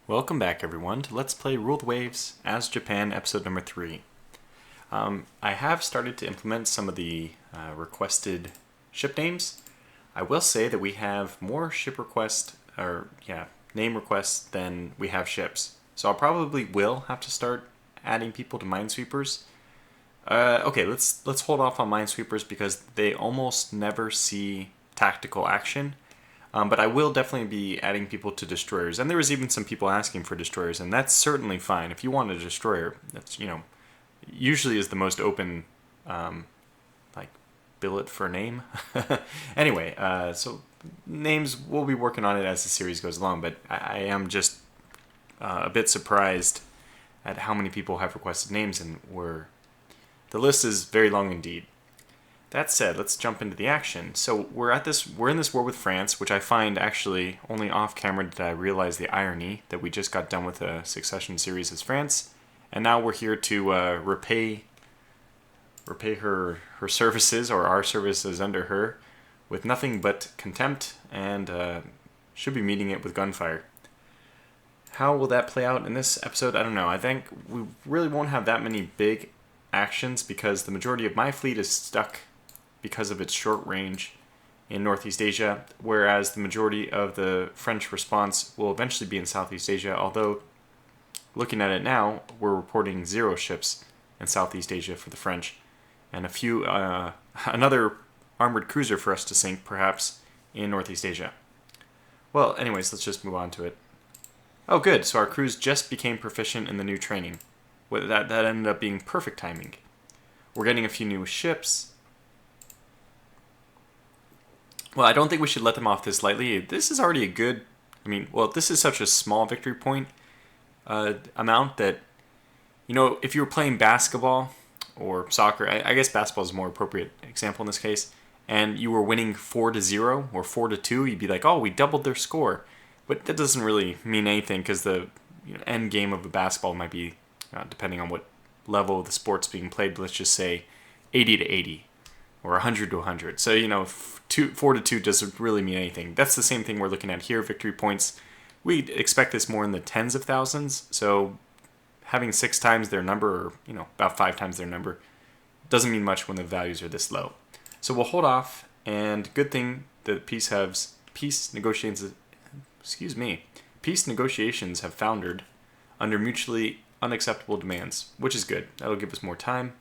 Welcome back, everyone, to Let's Play Rule the Waves as Japan, episode number 3. I have started to implement some of the requested ship names. I will say that we have more ship requests, name requests than we have ships. So I probably will have to start adding people to Minesweepers. Okay, let's hold off on Minesweepers because they almost never see tactical action. But I will definitely be adding people to destroyers. And there was even some people asking for destroyers, and that's certainly fine. If you want a destroyer, that's, usually is the most open, billet for name. Anyway, so names, we'll be working on it as the series goes along, but I am just a bit surprised at how many people have requested names, and the list is very long indeed. That said, let's jump into the action. So we're in this war with France, which I find actually only off camera did I realize the irony that we just got done with a succession series as France, and now we're here to repay her services, or our services under her, with nothing but contempt, and should be meeting it with gunfire. How will that play out in this episode? I don't know. I think we really won't have that many big actions because the majority of my fleet is stuck because of its short range in Northeast Asia, whereas the majority of the French response will eventually be in Southeast Asia, although looking at it now, we're reporting 0 ships in Southeast Asia for the French, and another armored cruiser for us to sink, perhaps, in Northeast Asia. Well, anyways, let's just move on to it. Oh, good, so our crews just became proficient in the new training. That ended up being perfect timing. We're getting a few new ships. Well, I don't think we should let them off this lightly. This is already this is such a small victory point amount that, if you were playing basketball or soccer, I guess basketball is a more appropriate example in this case, and you were winning 4-0 or 4-2, you'd be like, oh, we doubled their score. But that doesn't really mean anything because the end game of a basketball might be, depending on what level of the sport's being played, let's just say 80-80 or 100-100. So, 4-2 doesn't really mean anything. That's the same thing we're looking at here, victory points. We expect this more in the tens of thousands, so having 6 times their number, or about 5 times their number, doesn't mean much when the values are this low. So we'll hold off, and good thing that peace negotiations have foundered under mutually unacceptable demands, which is good. That'll give us more time.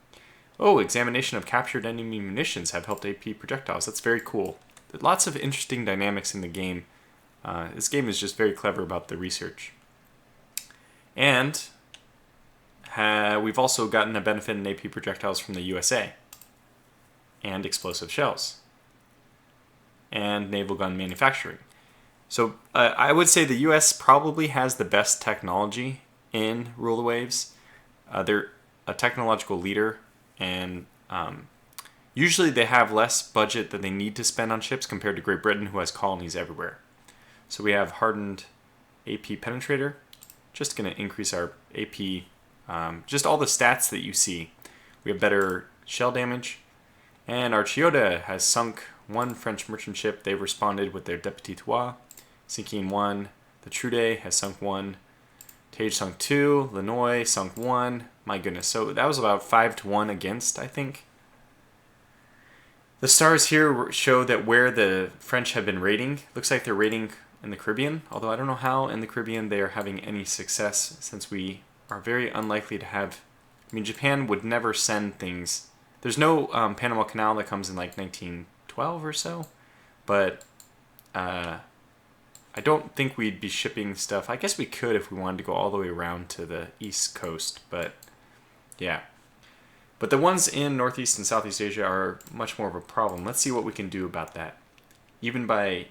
Oh, examination of captured enemy munitions have helped AP projectiles. That's very cool. There's lots of interesting dynamics in the game. This game is just very clever about the research. And we've also gotten a benefit in AP projectiles from the USA. And explosive shells. And naval gun manufacturing. So I would say the US probably has the best technology in Rule the Waves. They're a technological leader. And usually they have less budget that they need to spend on ships compared to Great Britain, who has colonies everywhere. So we have hardened AP penetrator, just going to increase our AP, just all the stats that you see. We have better shell damage, and our Chiyoda has sunk 1 French merchant ship. They've responded with their Deputy Trois, sinking 1. The Trude has sunk 1. Tage sunk 2. Lanoy sunk 1. My goodness, so that was about 5-1 against, I think. The stars here show that where the French have been raiding. Looks like they're raiding in the Caribbean, although I don't know how in the Caribbean they are having any success, since we are very unlikely to have... Japan would never send things... There's no Panama Canal that comes in like 1912 or so, but I don't think we'd be shipping stuff. I guess we could if we wanted to go all the way around to the East Coast, but... yeah. But the ones in Northeast and Southeast Asia are much more of a problem. Let's see what we can do about that. Even by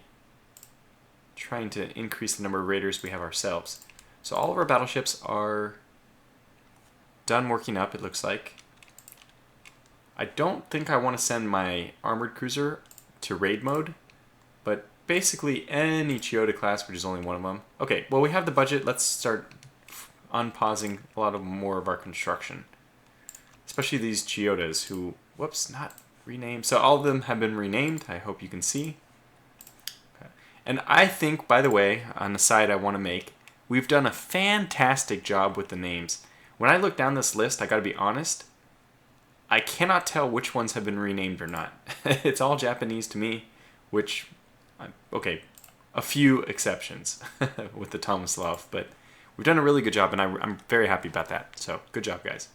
trying to increase the number of raiders we have ourselves. So all of our battleships are done working up, it looks like. I don't think I want to send my armored cruiser to raid mode, but basically any Chiyoda class, which is only one of them. Okay, well we have the budget. Let's start unpausing a lot more of our construction. Especially these Chiyodas who, not renamed. So all of them have been renamed, I hope you can see. Okay. And I think, by the way, on the side I want to make, We've done a fantastic job with the names. When I look down this list, I gotta be honest, I cannot tell which ones have been renamed or not. It's all Japanese to me, which, okay, a few exceptions with the Tomislav, but we've done a really good job, and I'm very happy about that. So, good job, guys.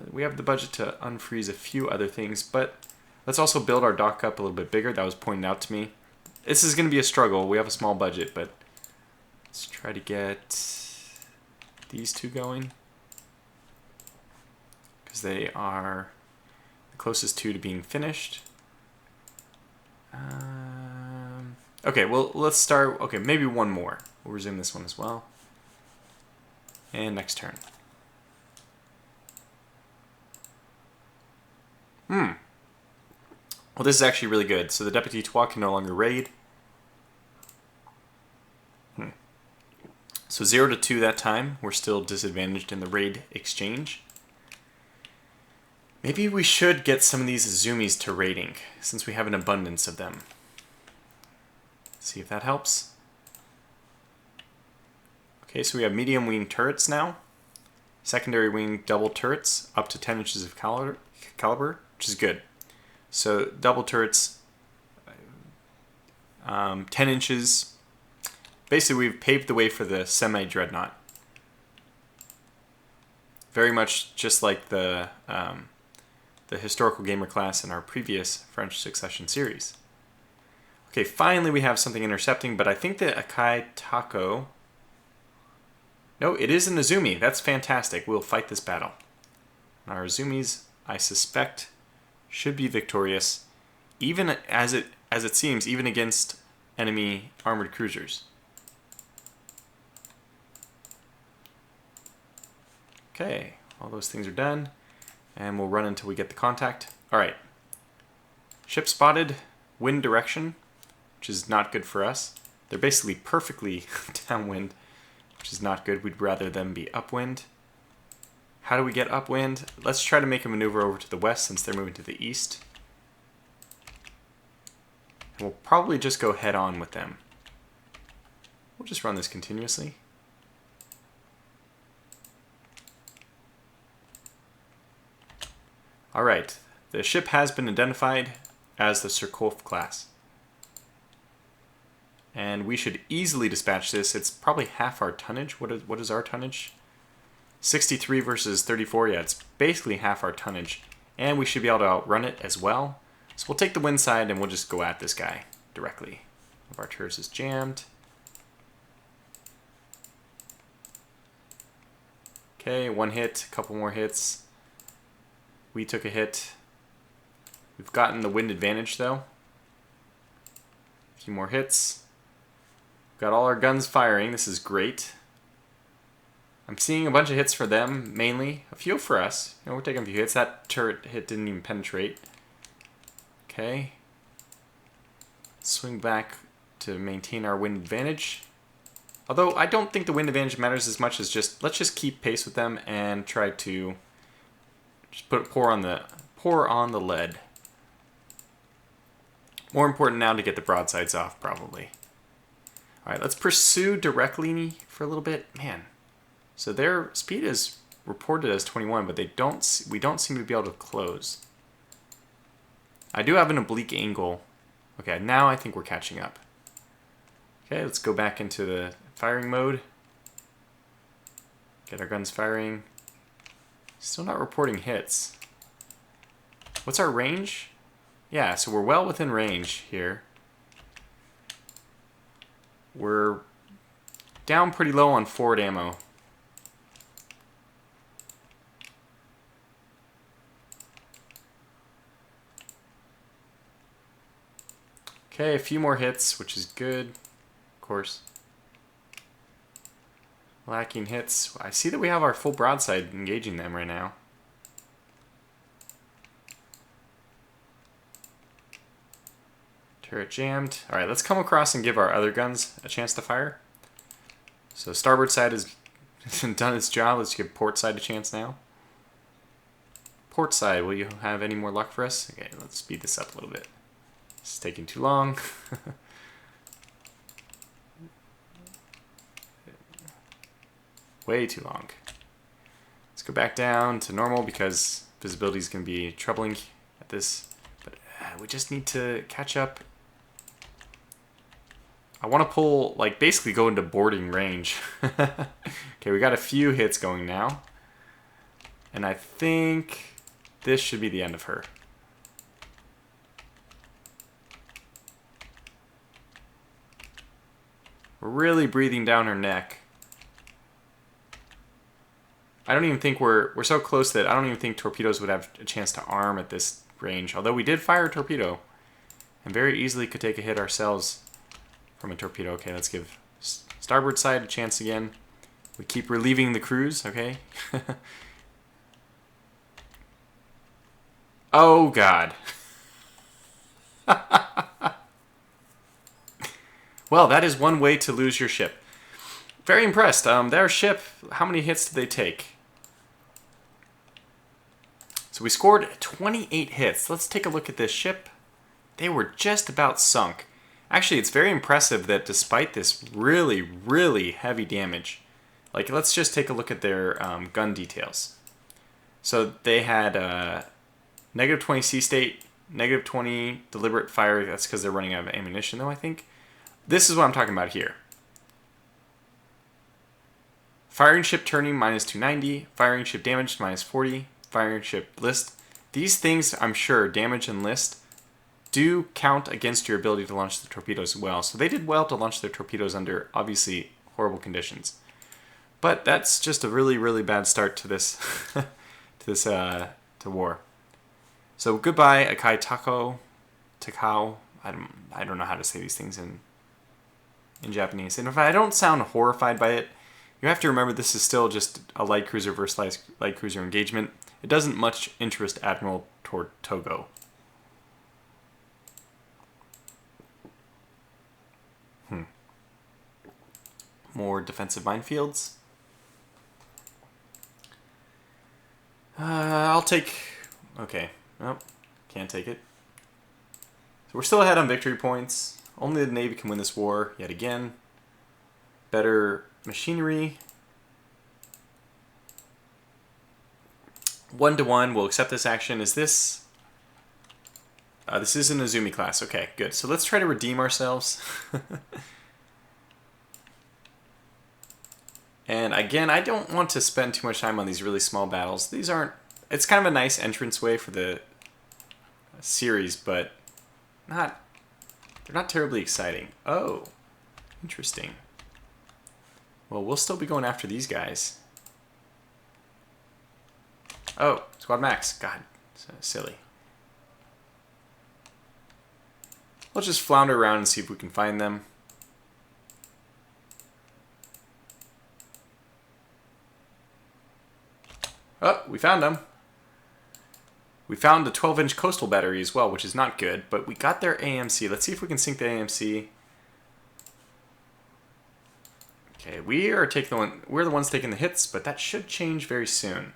We have the budget to unfreeze a few other things, but let's also build our dock up a little bit bigger. That was pointed out to me. This is going to be a struggle. We have a small budget, but let's try to get these two going, because they are the closest two to being finished. Okay, well, let's start. Okay, maybe one more. We'll resume this one as well. And next turn. Well, this is actually really good. So the Deputy Trois can no longer raid. So 0 to 2 that time. We're still disadvantaged in the raid exchange. Maybe we should get some of these Azumis to raiding, since we have an abundance of them. See if that helps. Okay, so we have medium wing turrets now. Secondary wing double turrets, up to 10 inches of caliber, which is good. So double turrets, 10 inches. Basically, we've paved the way for the semi-dreadnought. Very much just like the historical gamer class in our previous French Succession series. Okay, finally we have something intercepting, but I think the Akai Tako... No, it is an Azumi. That's fantastic. We'll fight this battle. Our Azumis, I suspect, should be victorious, even as it seems, even against enemy armored cruisers. Okay, all those things are done, and we'll run until we get the contact. All right, ship spotted, wind direction, which is not good for us. They're basically perfectly downwind, which is not good. We'd rather them be upwind. How do we get upwind? Let's try to make a maneuver over to the west since they're moving to the east. And we'll probably just go head on with them. We'll just run this continuously. Alright, the ship has been identified as the Surkov class. And we should easily dispatch this. It's probably half our tonnage. What is our tonnage? 63 versus 34. Yeah, it's basically half our tonnage. And we should be able to outrun it as well. So we'll take the wind side and we'll just go at this guy directly. One of our turrets is jammed. Okay, one hit, a couple more hits. We took a hit. We've gotten the wind advantage though. A few more hits. Got all our guns firing. This is great. I'm seeing a bunch of hits for them, mainly. A few for us. You know, we're taking a few hits. That turret hit didn't even penetrate. Okay. Swing back to maintain our wind advantage. Although I don't think the wind advantage matters as much as just let's just keep pace with them and try to just pour on the lead. More important now to get the broadsides off, probably. All right, let's pursue directly for a little bit. Man, so their speed is reported as 21, but we don't seem to be able to close. I do have an oblique angle. Okay, now I think we're catching up. Okay, let's go back into the firing mode. Get our guns firing. Still not reporting hits. What's our range? Yeah, so we're well within range here. We're down pretty low on forward ammo. Okay, a few more hits, which is good, of course. Lacking hits. I see that we have our full broadside engaging them right now. Turret jammed. Alright, let's come across and give our other guns a chance to fire. So starboard side has done its job. Let's give port side a chance now. Port side, will you have any more luck for us? Okay, let's speed this up a little bit. It's taking too long. Way too long. Let's go back down to normal because visibility is going to be troubling at this. But we just need to catch up. I want to pull, like, basically go into boarding range. Okay, we got a few hits going now. And I think this should be the end of her. We're really breathing down her neck. I don't even think we're so close that I don't even think torpedoes would have a chance to arm at this range. Although we did fire a torpedo and very easily could take a hit ourselves from a torpedo. Okay, let's give starboard side a chance again. We keep relieving the cruise, okay? Oh, God. Well, that is one way to lose your ship. Very impressed. Their ship, how many hits did they take? So we scored 28 hits. Let's take a look at this ship. They were just about sunk. Actually, it's very impressive that despite this really, really heavy damage, like, let's just take a look at their gun details. So they had negative 20 sea state, negative 20 deliberate fire. That's because they're running out of ammunition, though, I think. This is what I'm talking about here. Firing ship turning minus 290, firing ship damage minus 40, firing ship list. These things, I'm sure, damage and list, do count against your ability to launch the torpedoes well. So they did well to launch their torpedoes under, obviously, horrible conditions. But that's just a really, really bad start to this, to war. So goodbye, Akai Takao. I don't know how to say these things in Japanese. And if I don't sound horrified by it, you have to remember this is still just a light cruiser versus light cruiser engagement. It doesn't much interest Admiral Togo. More defensive minefields. I'll take... Okay. Nope. Can't take it. So we're still ahead on victory points. Only the Navy can win this war, yet again. Better machinery. 1-to-1, we'll accept this action. Is this... this is an Azumi class. Okay, good. So let's try to redeem ourselves. And again, I don't want to spend too much time on these really small battles. These aren't... It's kind of a nice entranceway for the series, but they're not terribly exciting. Oh, interesting. Well, we'll still be going after these guys. Oh, Squad Max. God, so silly. Let's just flounder around and see if we can find them. Oh, we found them. We found the 12-inch coastal battery as well, which is not good, but we got their AMC. Let's see if we can sink the AMC. Okay, we're the ones taking the hits, but that should change very soon.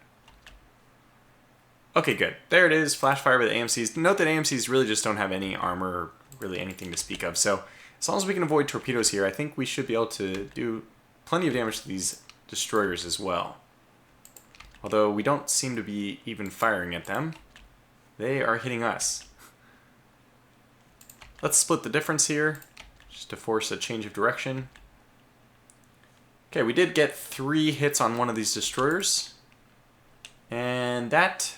Okay, good. There it is, flash fire by the AMCs. Note that AMCs really just don't have any armor or really anything to speak of, so as long as we can avoid torpedoes here, I think we should be able to do plenty of damage to these destroyers as well. Although we don't seem to be even firing at them. They are hitting us. Let's split the difference here, just to force a change of direction. Okay, we did get 3 hits on one of these destroyers. And that,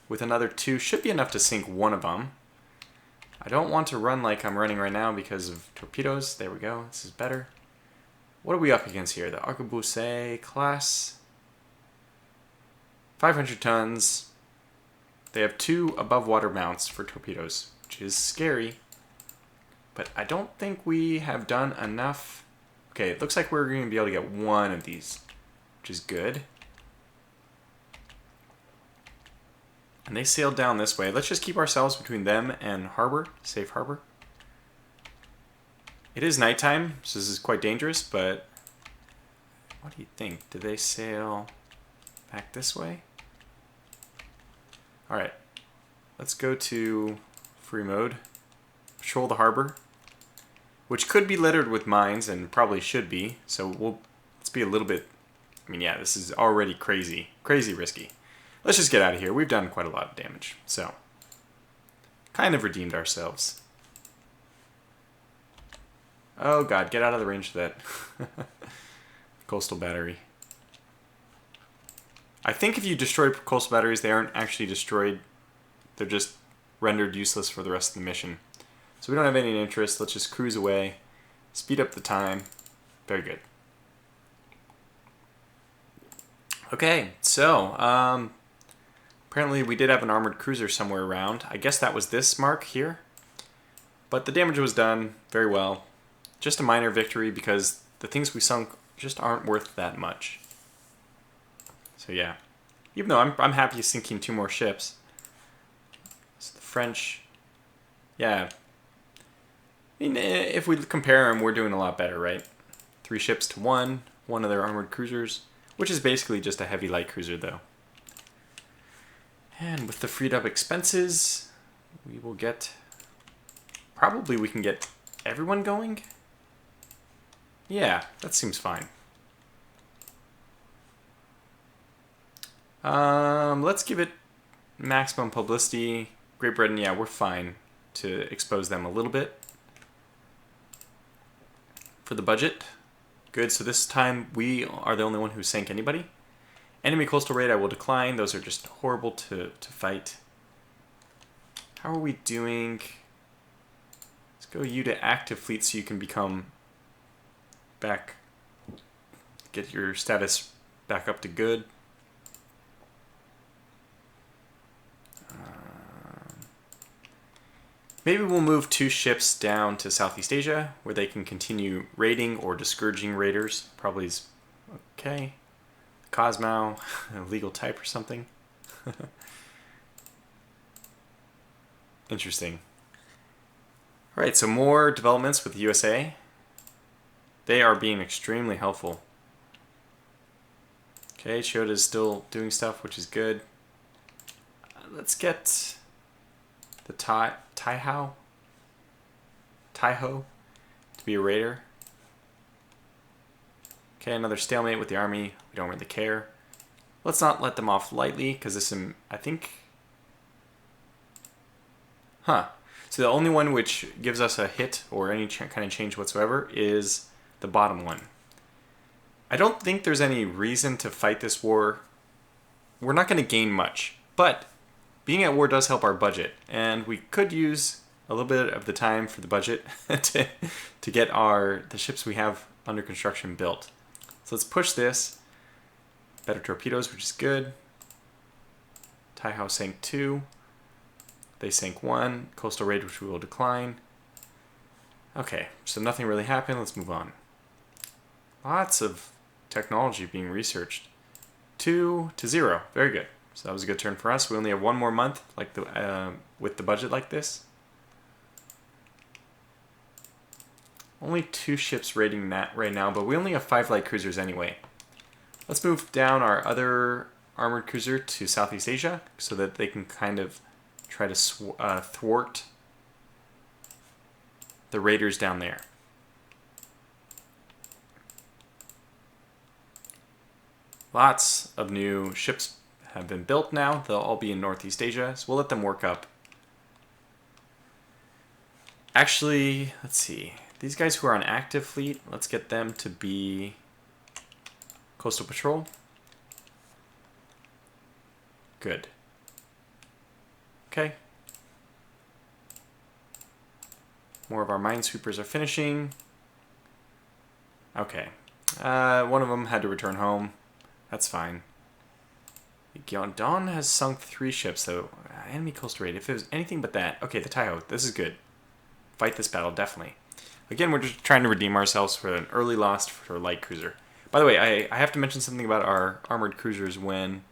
with another 2, should be enough to sink one of them. I don't want to run like I'm running right now because of torpedoes. There we go, this is better. What are we up against here? The Arquebuse class. 500 tons. They have 2 above water mounts for torpedoes, which is scary. But I don't think we have done enough. Okay, it looks like we're going to be able to get 1 of these, which is good. And they sailed down this way. Let's just keep ourselves between them and harbor, safe harbor. It is nighttime, so this is quite dangerous, but what do you think? Do they sail back this way? Alright, let's go to free mode, patrol the harbor, which could be littered with mines and probably should be, so let's be a little bit I mean, yeah, this is already crazy risky. Let's just get out of here. We've done quite a lot of damage, so kind of redeemed ourselves. Oh god, get out of the range of that coastal battery. I think if you destroy coastal batteries, they aren't actually destroyed. They're just rendered useless for the rest of the mission. So we don't have any interest. Let's just cruise away. Speed up the time. Very good. Okay, so apparently we did have an armored cruiser somewhere around. I guess that was this mark here. But the damage was done very well. Just a minor victory because the things we sunk just aren't worth that much. So yeah, even though I'm happy sinking 2 more ships. So the French, yeah. I mean, if we compare them, we're doing a lot better, right? 3 ships to 1 of their armored cruisers, which is basically just a heavy light cruiser though. And with the freed up expenses, we will get, probably we can get everyone going. Yeah, that seems fine. Let's give it maximum publicity. Great Britain, yeah, we're fine to expose them a little bit. For the budget, good. So this time we are the only one who sank anybody. Enemy coastal raid I will decline. Those are just horrible to fight. How are we doing? Let's go you to active fleet so you can become back, get your status back up to good. Maybe we'll move 2 ships down to Southeast Asia where they can continue raiding or discouraging raiders. Probably is okay. Cosmo, illegal type or something. Interesting. Alright, so more developments with the USA. They are being extremely helpful. Okay, Chiyoda is still doing stuff, which is good. Let's get the Taiho to be a raider. Okay, another stalemate with the army. We don't really care. Let's not let them off lightly, because this is, I think... Huh. So the only one which gives us a hit or any kind of change whatsoever is the bottom one. I don't think there's any reason to fight this war. We're not going to gain much, but being at war does help our budget, and we could use a little bit of the time for the budget to get the ships we have under construction built. So let's push this. Better torpedoes, which is good. Taiho sank 2. They sank 1. Coastal raid, which we will decline. Okay, so nothing really happened. Let's move on. Lots of technology being researched. 2 to 0. Very good. So that was a good turn for us. We only have 1 more month like with the budget like this. Only 2 ships raiding that right now, but we only have 5 light cruisers anyway. Let's move down our other armored cruiser to Southeast Asia so that they can kind of try to thwart the raiders down there. Lots of new ships have been built now. They'll all be in Northeast Asia, so we'll let them work up. Actually, let's see. These guys who are on active fleet, let's get them to be coastal patrol. Good. Okay. More of our minesweepers are finishing. Okay. One of them had to return home. That's fine. Dawn has sunk 3 ships, so enemy coastal raid. If it was anything but that. Okay, the Taiho. This is good. Fight this battle, definitely. Again, we're just trying to redeem ourselves for an early loss for a light cruiser. By the way, I have to mention something about our armored cruisers when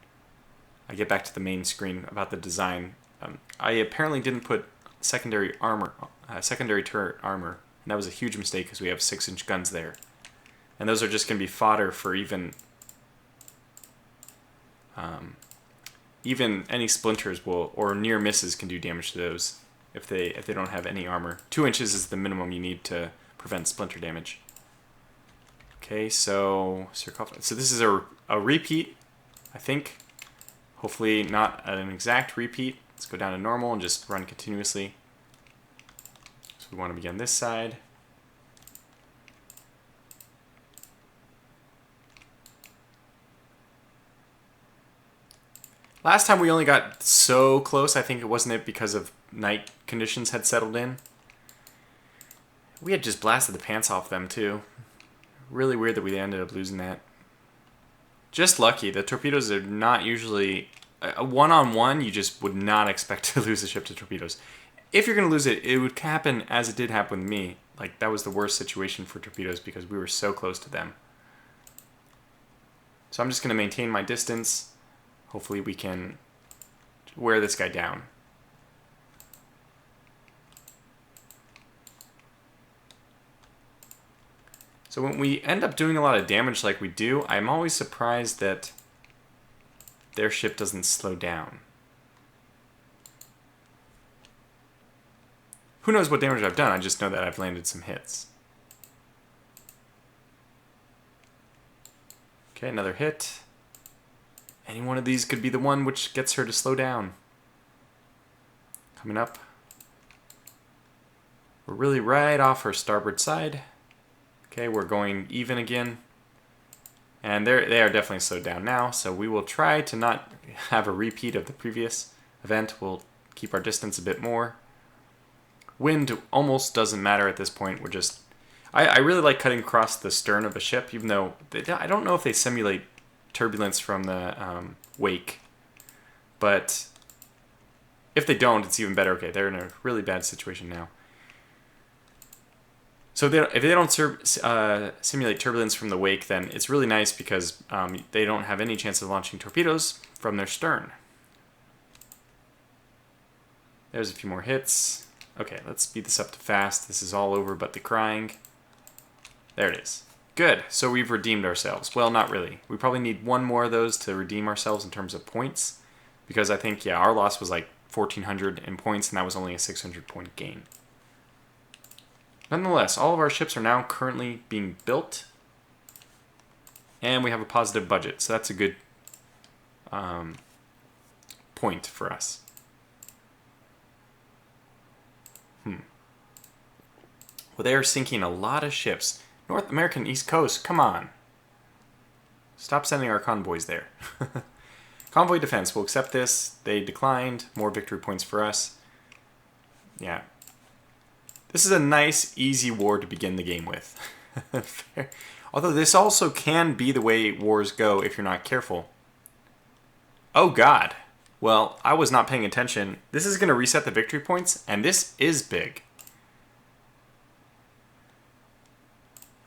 I get back to the main screen about the design. I apparently didn't put secondary armor, secondary turret armor, and that was a huge mistake because we have 6-inch guns there. And those are just going to be fodder for even any splinters or near misses can do damage to those if they don't have any armor. 2 inches is the minimum you need to prevent splinter damage. Okay, so so this is a repeat, I think. Hopefully not an exact repeat. Let's go down to normal and just run continuously. So we want to begin this side. Last time we only got so close, I think it wasn't it because of night conditions had settled in. We had just blasted the pants off them too. Really weird that we ended up losing that. Just lucky. The torpedoes are not usually... A one-on-one, you just would not expect to lose a ship to torpedoes. If you're going to lose it, it would happen as it did happen with me. Like, that was the worst situation for torpedoes because we were so close to them. So I'm just going to maintain my distance. Hopefully we can wear this guy down. So when we end up doing a lot of damage like we do, I'm always surprised that their ship doesn't slow down. Who knows what damage I've done, I just know that I've landed some hits. Okay, another hit. Any one of these could be the one which gets her to slow down. Coming up. We're really right off her starboard side. Okay, we're going even again. And they are definitely slowed down now, so we will try to not have a repeat of the previous event. We'll keep our distance a bit more. Wind almost doesn't matter at this point. We're just... I really like cutting across the stern of a ship, even though I don't know if they simulate turbulence from the wake. But if they don't, it's even better. Okay, they're in a really bad situation now. So if they don't simulate turbulence from the wake, then it's really nice because they don't have any chance of launching torpedoes from their stern. There's a few more hits. Okay, let's speed this up to fast. This is all over but the crying. There it is. Good, so we've redeemed ourselves. Well, not really. We probably need one more of those to redeem ourselves in terms of points. Because I think, yeah, our loss was like 1,400 in points, and that was only a 600 point gain. Nonetheless, all of our ships are now currently being built, and we have a positive budget, so that's a good point for us. Well, they are sinking a lot of ships. North American East Coast, come on. Stop sending our convoys there. Convoy defense, we'll accept this. They declined. More victory points for us. Yeah. This is a nice, easy war to begin the game with. Although this also can be the way wars go if you're not careful. Oh god. Well, I was not paying attention. This is going to reset the victory points, and this is big.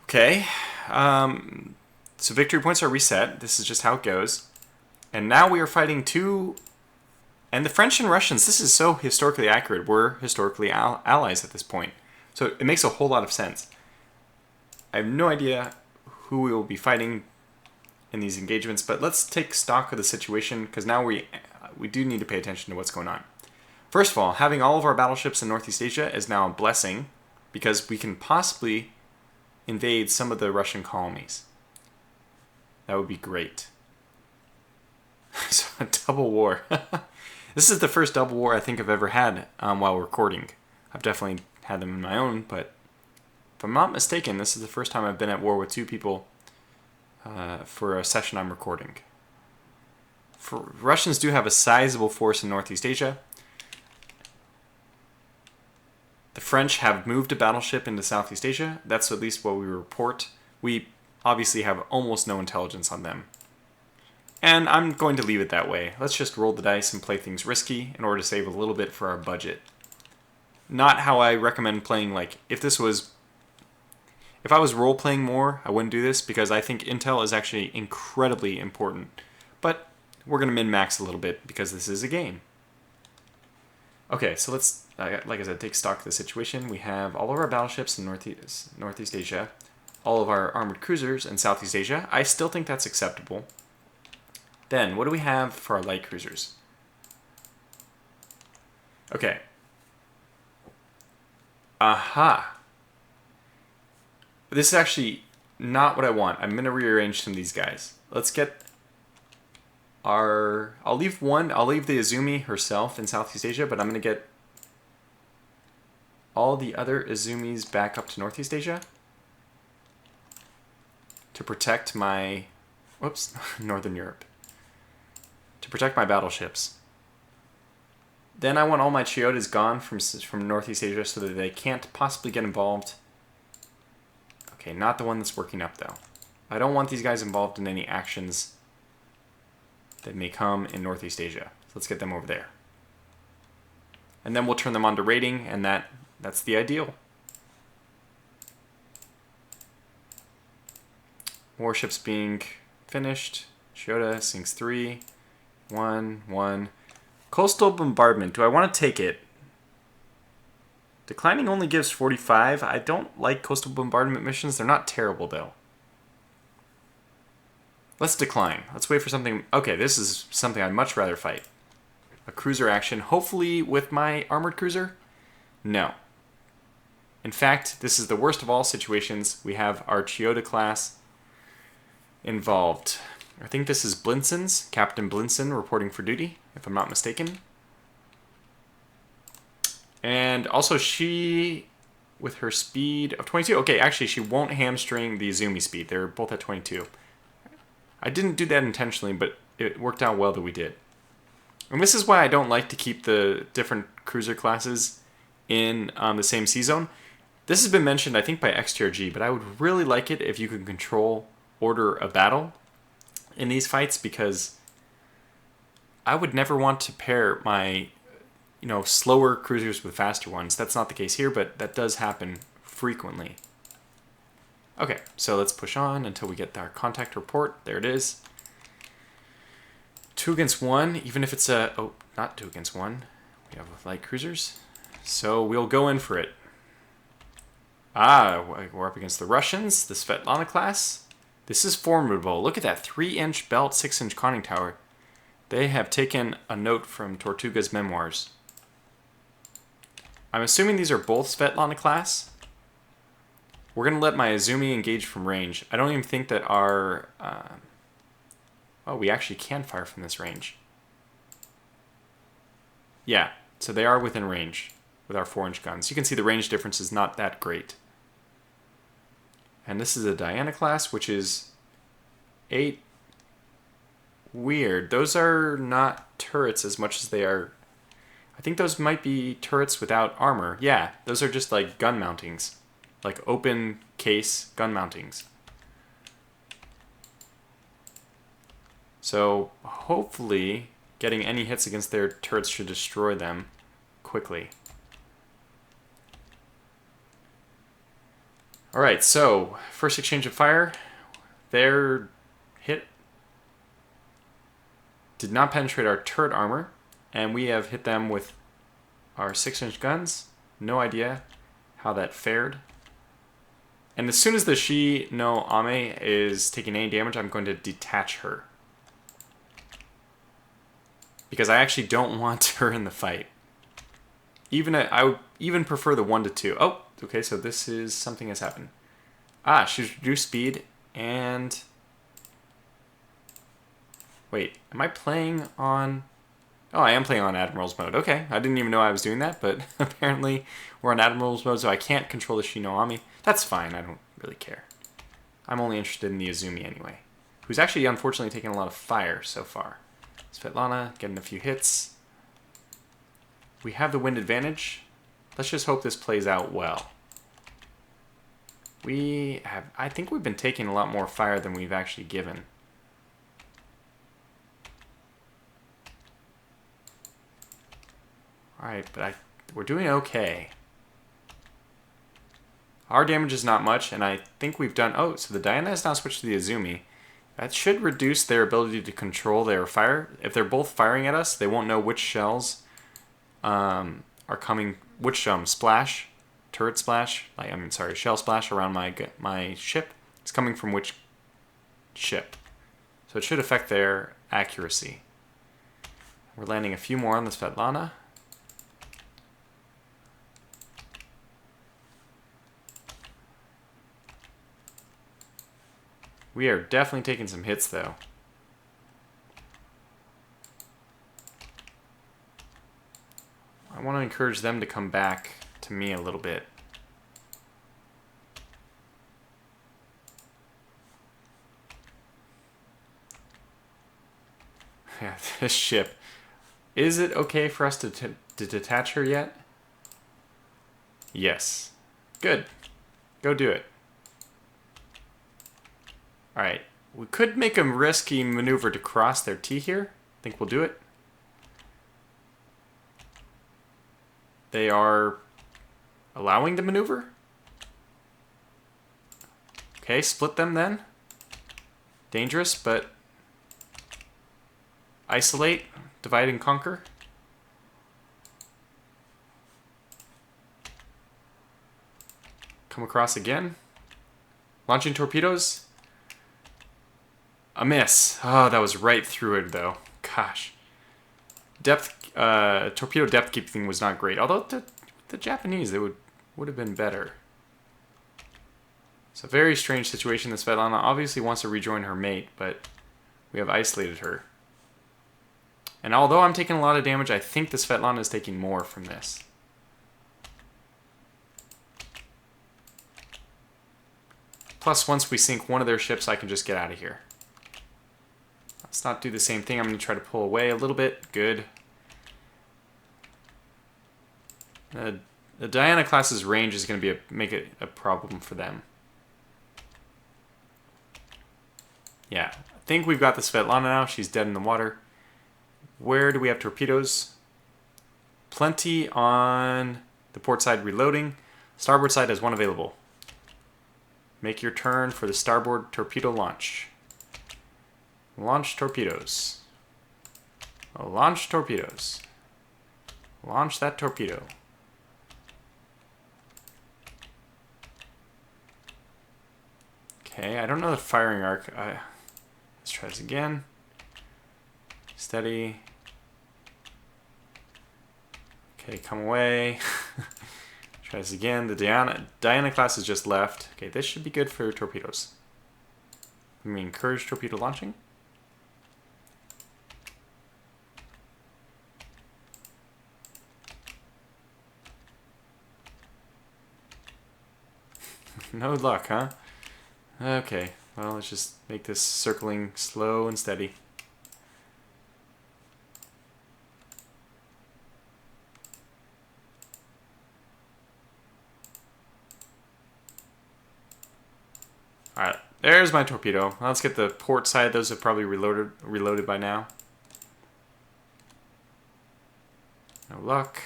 Okay. So victory points are reset. This is just how it goes. And now we are fighting two... And the French and Russians, this is so historically accurate. We're historically allies at this point. So it makes a whole lot of sense. I have no idea who we will be fighting in these engagements, but let's take stock of the situation, because now we do need to pay attention to what's going on. First of all, having all of our battleships in Northeast Asia is now a blessing, because we can possibly invade some of the Russian colonies. That would be great. So a double war. This is the first double war I think I've ever had while recording. I've definitely had them in my own, but if I'm not mistaken, this is the first time I've been at war with two people for a session I'm recording. Russians do have a sizable force in Northeast Asia. The French have moved a battleship into Southeast Asia. That's at least what we report. We obviously have almost no intelligence on them. And I'm going to leave it that way. Let's just roll the dice and play things risky in order to save a little bit for our budget. Not how I recommend playing, like, if I was role-playing more, I wouldn't do this, because I think intel is actually incredibly important. But we're going to min-max a little bit, because this is a game. Okay, so let's, like I said, take stock of the situation. We have all of our battleships in Northeast Asia, all of our armored cruisers in Southeast Asia. I still think that's acceptable. Then, what do we have for our light cruisers? Okay. Aha. This is actually not what I want. I'm going to rearrange some of these guys. Let's get our... I'll leave the Izumi herself in Southeast Asia, but I'm going to get all the other Izumis back up to Northeast Asia to protect my... Whoops, Northern Europe. To protect my battleships. Then I want all my Chiodas gone from Northeast Asia so that they can't possibly get involved. Okay, not the one that's working up, though. I don't want these guys involved in any actions that may come in Northeast Asia. So let's get them over there. And then we'll turn them on to raiding, and that's the ideal. Warships being finished. Chiyoda sinks 3. 1, 1. Coastal bombardment. Do I want to take it? Declining only gives 45. I don't like coastal bombardment missions. They're not terrible, though. Let's decline. Let's wait for something... Okay, this is something I'd much rather fight. A cruiser action. Hopefully with my armored cruiser? No. In fact, this is the worst of all situations. We have our Chiyoda class involved. I think this is Blinson's, Captain Blinson, reporting for duty, if I'm not mistaken. And also she, with her speed of 22, okay, actually she won't hamstring the Izumi speed. They're both at 22. I didn't do that intentionally, but it worked out well that we did. And this is why I don't like to keep the different cruiser classes in the same sea zone. This has been mentioned, I think, by XTRG, but I would really like it if you could control order of battle in these fights, because I would never want to pair my, slower cruisers with faster ones. That's not the case here, but that does happen frequently. Okay, so let's push on until we get our contact report. There it is. 2 against 1, even if it's a... Oh, not 2 against 1. We have light cruisers. So we'll go in for it. Ah, we're up against the Russians, the Svetlana class. This is formidable. Look at that 3-inch belt, 6-inch conning tower. They have taken a note from Tortuga's memoirs. I'm assuming these are both Svetlana class. We're going to let my Izumi engage from range. I don't even think that our... Oh, we actually can fire from this range. Yeah, so they are within range with our 4-inch guns. You can see the range difference is not that great. And this is a Diana class, which is 8. Weird. Those are not turrets as much as they are... I think those might be turrets without armor. Yeah, those are just like gun mountings. Like open case gun mountings. So hopefully getting any hits against their turrets should destroy them quickly. Alright, so first exchange of fire. Their hit did not penetrate our turret armor, and we have hit them with our 6-inch guns. No idea how that fared. And as soon as the Shi no Ame is taking any damage, I'm going to detach her. Because I actually don't want her in the fight. I would even prefer the 1 to 2. Oh, okay, so this is something has happened. Ah, she's reduced speed and... Wait, am I playing on... Oh, I am playing on Admiral's mode. Okay, I didn't even know I was doing that, but apparently we're on Admiral's mode, so I can't control the Shi no Ame. That's fine, I don't really care. I'm only interested in the Izumi anyway, who's actually unfortunately taken a lot of fire so far. Svetlana getting a few hits. We have the wind advantage. Let's just hope this plays out well. I think we've been taking a lot more fire than we've actually given. Alright, but we're doing okay. Our damage is not much, and I think we've done... Oh, so the Diana has now switched to the Izumi. That should reduce their ability to control their fire. If they're both firing at us, they won't know which shells are coming... Which splash, turret splash, shell splash around my ship is coming from which ship. So it should affect their accuracy. We're landing a few more on the Svetlana. We are definitely taking some hits, though. I want to encourage them to come back to me a little bit. Yeah, this ship. Is it okay for us to detach her yet? Yes. Good. Go do it. Alright. We could make a risky maneuver to cross their T here. Think we'll do it. They are allowing the maneuver. Okay, split them then. Dangerous, but isolate, divide and conquer. Come across again. Launching torpedoes. A miss. Oh, that was right through it, though. Gosh. Depth, torpedo depth keeping was not great. Although the Japanese, it would have been better. It's a very strange situation. The Svetlana obviously wants to rejoin her mate, but we have isolated her. And although I'm taking a lot of damage, I think the Svetlana is taking more from this. Plus, once we sink one of their ships, I can just get out of here. Let's not do the same thing. I'm going to try to pull away a little bit. Good. The Diana class's range is going to make it a problem for them. Yeah, I think we've got the Svetlana now. She's dead in the water. Where do we have torpedoes? Plenty on the port side reloading. Starboard side has one available. Make your turn for the starboard torpedo launch. Launch torpedoes. Launch torpedoes. Launch that torpedo. Okay, I don't know the firing arc. Let's try this again. Steady. Okay, come away. Try this again. The Diana class has just left. Okay, this should be good for torpedoes. Let me encourage torpedo launching. No luck, huh? Okay, well, let's just make this circling slow and steady. Alright, there's my torpedo. Let's get the port side. Those have probably reloaded by now. No luck.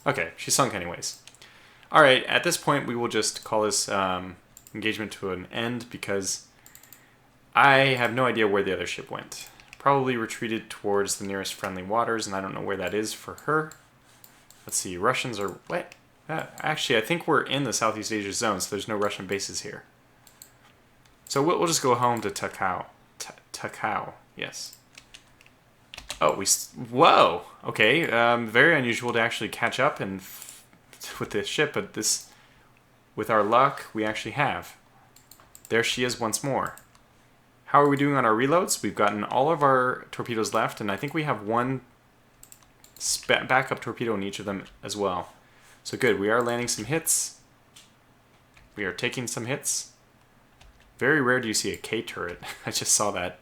Okay, she sunk anyways. Alright, at this point we will just call this engagement to an end because I have no idea where the other ship went. Probably retreated towards the nearest friendly waters, and I don't know where that is for her. Let's see, Russians are... What? Actually, I think we're in the Southeast Asia zone, so there's no Russian bases here. So we'll just go home to Takao. Takao, yes. Oh, whoa! Okay, very unusual to actually catch up and with this ship, but with our luck, we actually have. There she is once more. How are we doing on our reloads? We've gotten all of our torpedoes left, and I think we have one backup torpedo in each of them as well. So good, we are landing some hits. We are taking some hits. Very rare do you see a K turret. I just saw that.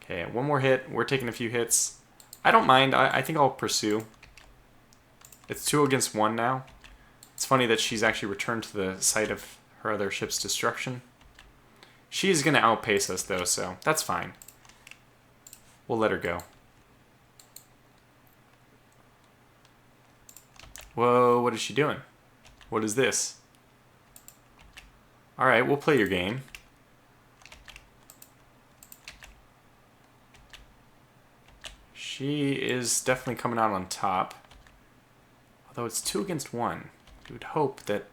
Okay, one more hit. We're taking a few hits. I don't mind. I think I'll pursue. It's 2 against 1 now. It's funny that she's actually returned to the site of her other ship's destruction. She's going to outpace us, though, so that's fine. We'll let her go. Whoa, what is she doing? What is this? Alright, we'll play your game. She is definitely coming out on top. Although it's 2 against 1. You would hope that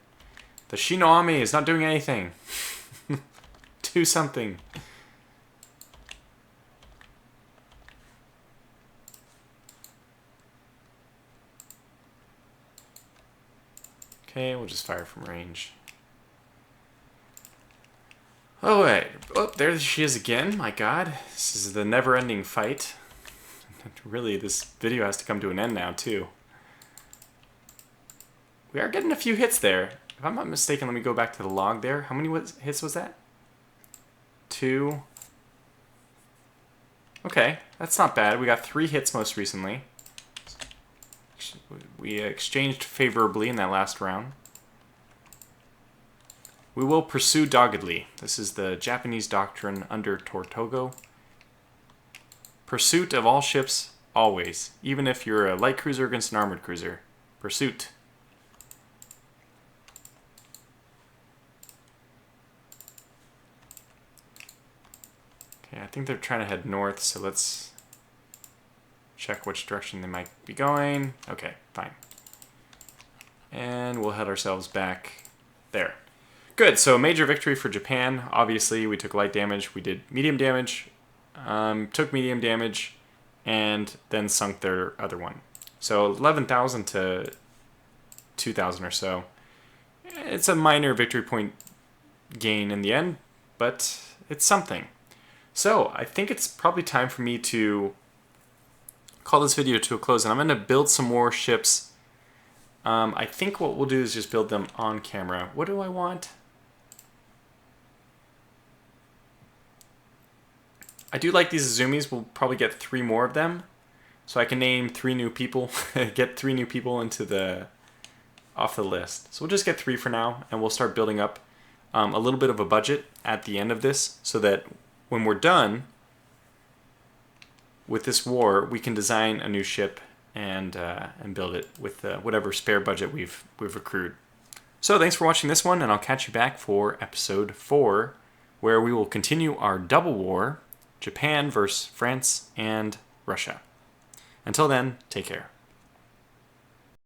the Shinoami is not doing anything. Do something. Okay, we'll just fire from range. Oh, wait. Oh, there she is again. My God. This is the never-ending fight. Really, this video has to come to an end now, too. We are getting a few hits there. If I'm not mistaken, let me go back to the log there. How many hits was that? 2. Okay, that's not bad. We got 3 hits most recently. We exchanged favorably in that last round. We will pursue doggedly. This is the Japanese doctrine under Tortogo. Pursuit of all ships, always. Even if you're a light cruiser against an armored cruiser. Pursuit. Okay, I think they're trying to head north, so let's check which direction they might be going. Okay, fine. And we'll head ourselves back there. Good, so a major victory for Japan. Obviously, we took light damage. We did medium damage, took medium damage, and then sunk their other one. So 11,000 to 2,000 or so. It's a minor victory point gain in the end, but it's something. So I think it's probably time for me to call this video to a close, and I'm going to build some more ships. I think what we'll do is just build them on camera. What do I want? I do like these Azumis. We'll probably get 3 more of them. So I can name 3 new people, get 3 new people off the list. So we'll just get 3 for now, and we'll start building up a little bit of a budget at the end of this, so that when we're done with this war, we can design a new ship and build it with whatever spare budget we've accrued. So thanks for watching this one, and I'll catch you back for episode 4, where we will continue our double war, Japan versus France and Russia. Until then, take care.